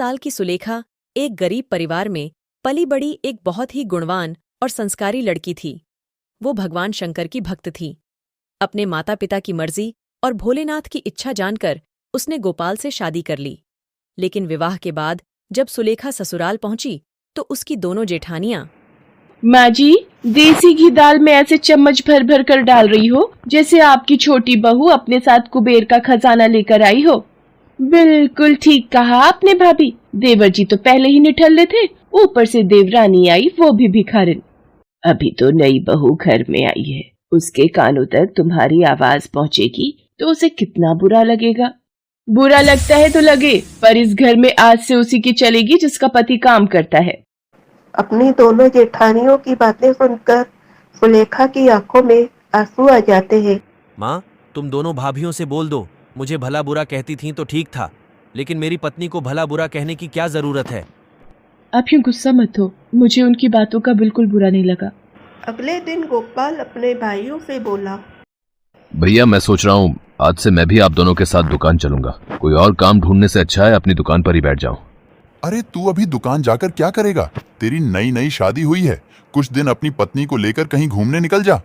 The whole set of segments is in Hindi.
साल की सुलेखा एक गरीब परिवार में पली बड़ी एक बहुत ही गुणवान और संस्कारी लड़की थी। वो भगवान शंकर की भक्त थी। अपने माता पिता की मर्जी और भोलेनाथ की इच्छा जानकर उसने गोपाल से शादी कर ली। लेकिन विवाह के बाद जब सुलेखा ससुराल पहुंची तो उसकी दोनों जेठानियां, माँ जी, देसी घी दाल में ऐसे चम्मच भर भर कर डाल रही हो जैसे आपकी छोटी बहू अपने साथ कुबेर का खजाना लेकर आई हो। बिल्कुल ठीक कहा आपने भाभी, देवर जी तो पहले ही निठल्ले थे, ऊपर से देवरानी आई वो भी भिखारिन। अभी तो नई बहू घर में आई है, उसके कानों तक तुम्हारी आवाज पहुँचेगी तो उसे कितना बुरा लगेगा। बुरा लगता है तो लगे, पर इस घर में आज से उसी की चलेगी जिसका पति काम करता है। अपनी दोनों जेठानियों की बातें सुनकर सुलेखा की आंखों में आंसू आ जाते हैं। माँ, तुम दोनों भाभियों से बोल दो, मुझे भला बुरा कहती थीं तो ठीक था, लेकिन मेरी पत्नी को भला बुरा कहने की क्या जरूरत है। आप यूँ गुस्सा मत हो, मुझे उनकी बातों का बिल्कुल बुरा नहीं लगा। अगले दिन गोपाल अपने भाइयों से बोला, भैया मैं सोच रहा हूँ आज से मैं भी आप दोनों के साथ दुकान चलूंगा। कोई और काम ढूंढने से अच्छा है अपनी दुकान पर ही बैठ जाऊं। अरे तू अभी दुकान जाकर क्या करेगा? तेरी नई नई शादी हुई है, कुछ दिन अपनी पत्नी को लेकर कहीं घूमने निकल जा।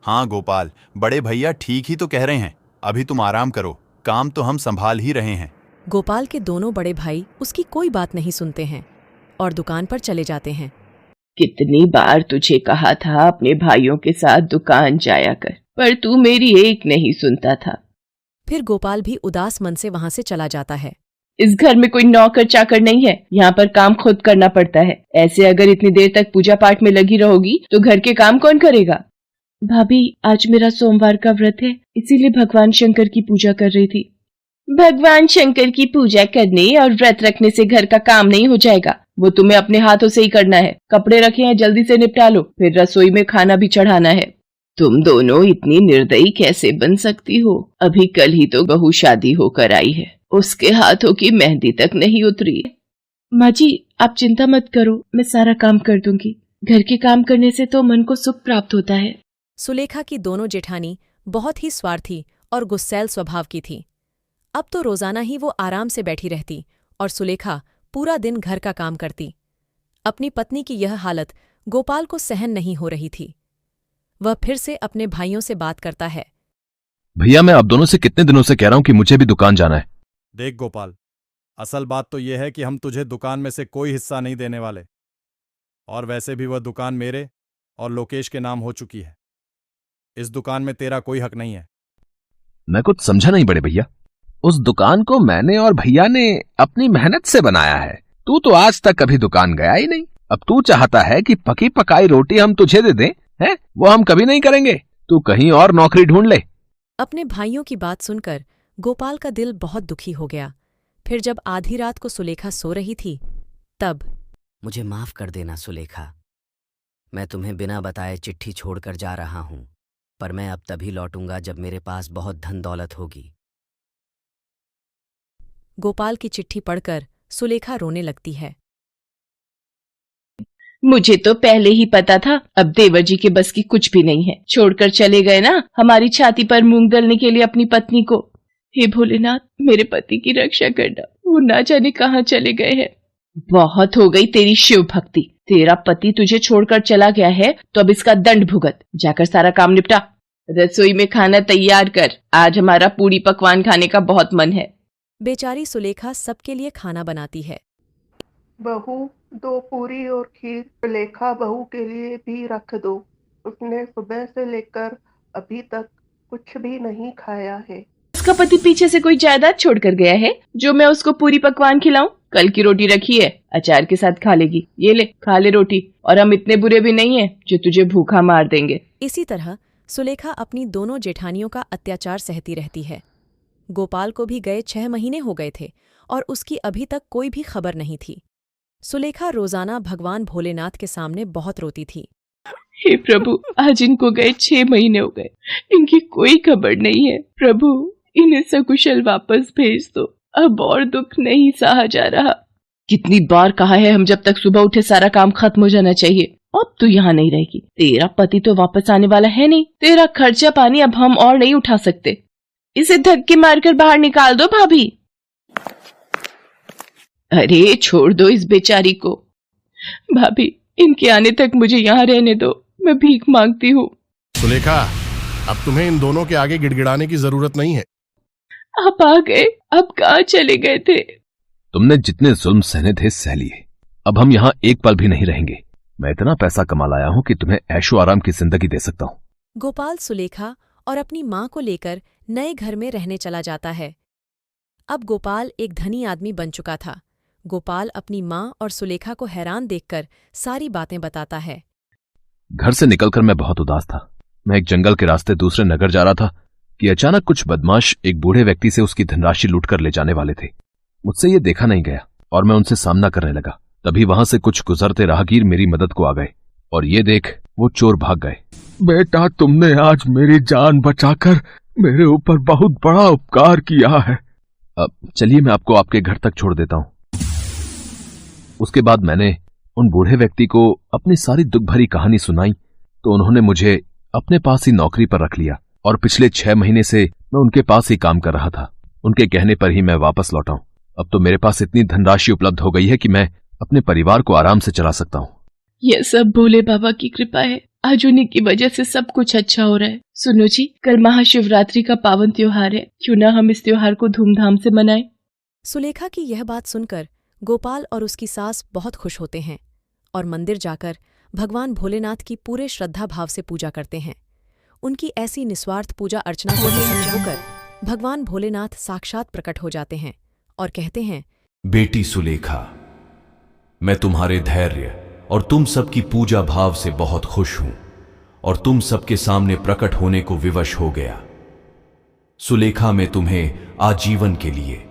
हाँ गोपाल, बड़े भैया ठीक ही तो कह रहे हैं, अभी तुम आराम करो, काम तो हम संभाल ही रहे हैं। गोपाल के दोनों बड़े भाई उसकी कोई बात नहीं सुनते हैं और दुकान पर चले जाते हैं। कितनी बार तुझे कहा था अपने भाइयों के साथ दुकान जाया कर, पर तू मेरी एक नहीं सुनता था। फिर गोपाल भी उदास मन से वहां से चला जाता है। इस घर में कोई नौकर चाकर नहीं है, यहाँ पर काम खुद करना पड़ता है। ऐसे अगर इतनी देर तक पूजा पाठ में लगी रहोगी तो घर के काम कौन करेगा? भाभी, आज मेरा सोमवार का व्रत है, इसीलिए भगवान शंकर की पूजा कर रही थी। भगवान शंकर की पूजा करने और व्रत रखने से घर का काम नहीं हो जाएगा, वो तुम्हें अपने हाथों से ही करना है। कपड़े रखे हैं, जल्दी से निपटा लो, फिर रसोई में खाना भी चढ़ाना है। तुम दोनों इतनी निर्दयी कैसे बन सकती हो? अभी कल ही तो बहू शादी होकर आई है, उसके हाथों की मेहंदी तक नहीं उतरी। माँ जी, आप चिंता मत करो, मैं सारा काम कर दूंगी। घर के काम करने से तो मन को सुख प्राप्त होता है। सुलेखा की दोनों जेठानी बहुत ही स्वार्थी और गुस्सैल स्वभाव की थी। अब तो रोजाना ही वो आराम से बैठी रहती और सुलेखा पूरा दिन घर का काम करती। अपनी पत्नी की यह हालत गोपाल को सहन नहीं हो रही थी। वह फिर से अपने भाइयों से बात करता है। भैया मैं आप दोनों से कितने दिनों से कह रहा हूँ कि मुझे भी दुकान जाना है। देख गोपाल, असल बात तो यह है कि हम तुझे दुकान में से कोई हिस्सा नहीं देने वाले, और वैसे भी वह दुकान मेरे और लोकेश के नाम हो चुकी है। इस दुकान में तेरा कोई हक नहीं है। मैं कुछ समझा नहीं बड़े भैया। उस दुकान को मैंने और भैया ने अपनी मेहनत से बनाया है। तू तो आज तक कभी दुकान गया ही नहीं। अब तू चाहता है कि पकी पकाई रोटी हम तुझे दे दें, हैं? वो हम कभी नहीं करेंगे। तू कहीं और नौकरी ढूंढ ले। अपने भाइयों की बात सुनकर गोपाल का दिल बहुत दुखी हो गया। फिर जब आधी रात को सुलेखा सो रही थी तब, मुझे माफ कर देना सुलेखा, मैं तुम्हें बिना बताए चिट्ठी छोड़कर जा रहा हूं, पर मैं अब तभी लौटूंगा जब मेरे पास बहुत धन दौलत होगी। गोपाल की चिट्ठी पढ़कर सुलेखा रोने लगती है। मुझे तो पहले ही पता था, अब देवर जी के बस की कुछ भी नहीं है। छोड़कर चले गए ना हमारी छाती पर मूंग दलने के लिए अपनी पत्नी को। हे भोलेनाथ, मेरे पति की रक्षा करना, वो ना जाने कहाँ चले गए हैं। बहुत हो गई तेरी शिव भक्ति। तेरा पति तुझे छोड़कर चला गया है तो अब इसका दंड भुगत। जाकर सारा काम निपटा, रसोई में खाना तैयार कर, आज हमारा पूरी पकवान खाने का बहुत मन है। बेचारी सुलेखा सबके लिए खाना बनाती है। बहू, 2 पूरी और खीर सुलेखा बहू के लिए भी रख दो। उसने सुबह से लेकर अभी तक कुछ भी नहीं खाया है। उसका पति पीछे से कोई जायदाद छोड़कर गया है जो मैं उसको पूरी पकवान खिलाऊं? कल की रोटी रखी है, अचार के साथ खा लेगी। ये ले, खा ले रोटी। और हम इतने बुरे भी नहीं है जो तुझे भूखा मार देंगे। इसी तरह सुलेखा अपनी दोनों जेठानियों का अत्याचार सहती रहती है। गोपाल को भी गए 6 महीने हो गए थे और उसकी अभी तक कोई भी खबर नहीं थी। सुलेखा रोजाना भगवान भोलेनाथ के सामने बहुत रोती थी। हे प्रभु, आज इनको गए 6 महीने हो गए, इनकी कोई खबर नहीं है। प्रभु, इन्हें सकुशल वापस भेज दो, अब और दुख नहीं सहा जा रहा। कितनी बार कहा है हम जब तक सुबह उठे सारा काम खत्म हो जाना चाहिए। अब तू यहाँ नहीं रहेगी। तेरा पति तो वापस आने वाला है नहीं। तेरा खर्चा पानी अब हम और नहीं उठा सकते। इसे धक्के मारकर बाहर निकाल दो भाभी। अरे छोड़ दो इस बेचारी को। भाभी, इनके आने तक मुझे यहाँ रहने दो, मैं भीख मांगती हूँ। सुलेखा, अब तुम्हें इन दोनों के आगे गिड़गिड़ाने की जरूरत नहीं है। आप आ गए, अब कहाँ चले गए थे? तुमने जितने जुल्म सहने थे सह लिए। अब हम यहाँ एक पल भी नहीं रहेंगे। मैं इतना पैसा कमा लाया हूँ कि तुम्हें ऐशो आराम की जिंदगी दे सकता हूँ। गोपाल सुलेखा और अपनी माँ को लेकर नए घर में रहने चला जाता है। अब गोपाल एक धनी आदमी बन चुका था। गोपाल अपनी माँ और सुलेखा को हैरान देखकर सारी बातें बताता है। घर से निकलकर मैं बहुत उदास था। मैं एक जंगल के रास्ते दूसरे नगर जा रहा था कि अचानक कुछ बदमाश एक बूढ़े व्यक्ति से उसकी धनराशि लूटकर ले जाने वाले थे। मुझसे ये देखा नहीं गया और मैं उनसे सामना करने लगा। तभी वहां से कुछ गुजरते राहगीर मेरी मदद को आ गए और ये देख वो चोर भाग गए। बेटा, तुमने आज मेरी जान बचाकर मेरे ऊपर बहुत बड़ा उपकार किया है। अब चलिए मैं आपको आपके घर तक छोड़ देता हूं। उसके बाद मैंने उन बूढ़े व्यक्ति को अपनी सारी दुख भरी कहानी सुनाई तो उन्होंने मुझे अपने पास ही नौकरी पर रख लिया और पिछले 6 महीने से मैं उनके पास ही काम कर रहा था। उनके कहने पर ही मैं वापस लौटा हूं। अब तो मेरे पास इतनी धनराशि उपलब्ध हो गई है कि मैं अपने परिवार को आराम से चला सकता हूं। यह सब भोले बाबा की कृपा है। आज उन्हीं की वजह से सब कुछ अच्छा हो रहा है। सुनो जी, कल महाशिवरात्रि का पावन त्योहार है, क्यों ना हम इस त्योहार को धूमधाम से मनाएं। सुलेखा की यह बात सुनकर गोपाल और उसकी सास बहुत खुश होते हैं और मंदिर जाकर भगवान भोलेनाथ की पूरे श्रद्धा भाव से पूजा करते हैं। उनकी ऐसी निस्वार्थ पूजा अर्चना से प्रसन्न होकर भगवान भोलेनाथ साक्षात प्रकट हो जाते हैं और कहते हैं, बेटी सुलेखा, मैं तुम्हारे धैर्य और तुम सबकी पूजा भाव से बहुत खुश हूं और तुम सबके सामने प्रकट होने को विवश हो गया। सुलेखा, मैं तुम्हें आजीवन के लिए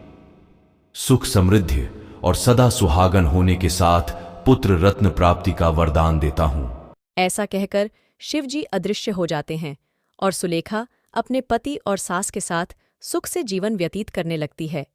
सुख समृद्धि और सदा सुहागन होने के साथ पुत्र रत्न प्राप्ति का वरदान देता हूं। ऐसा कहकर शिवजी अदृश्य हो जाते हैं और सुलेखा अपने पति और सास के साथ सुख से जीवन व्यतीत करने लगती है।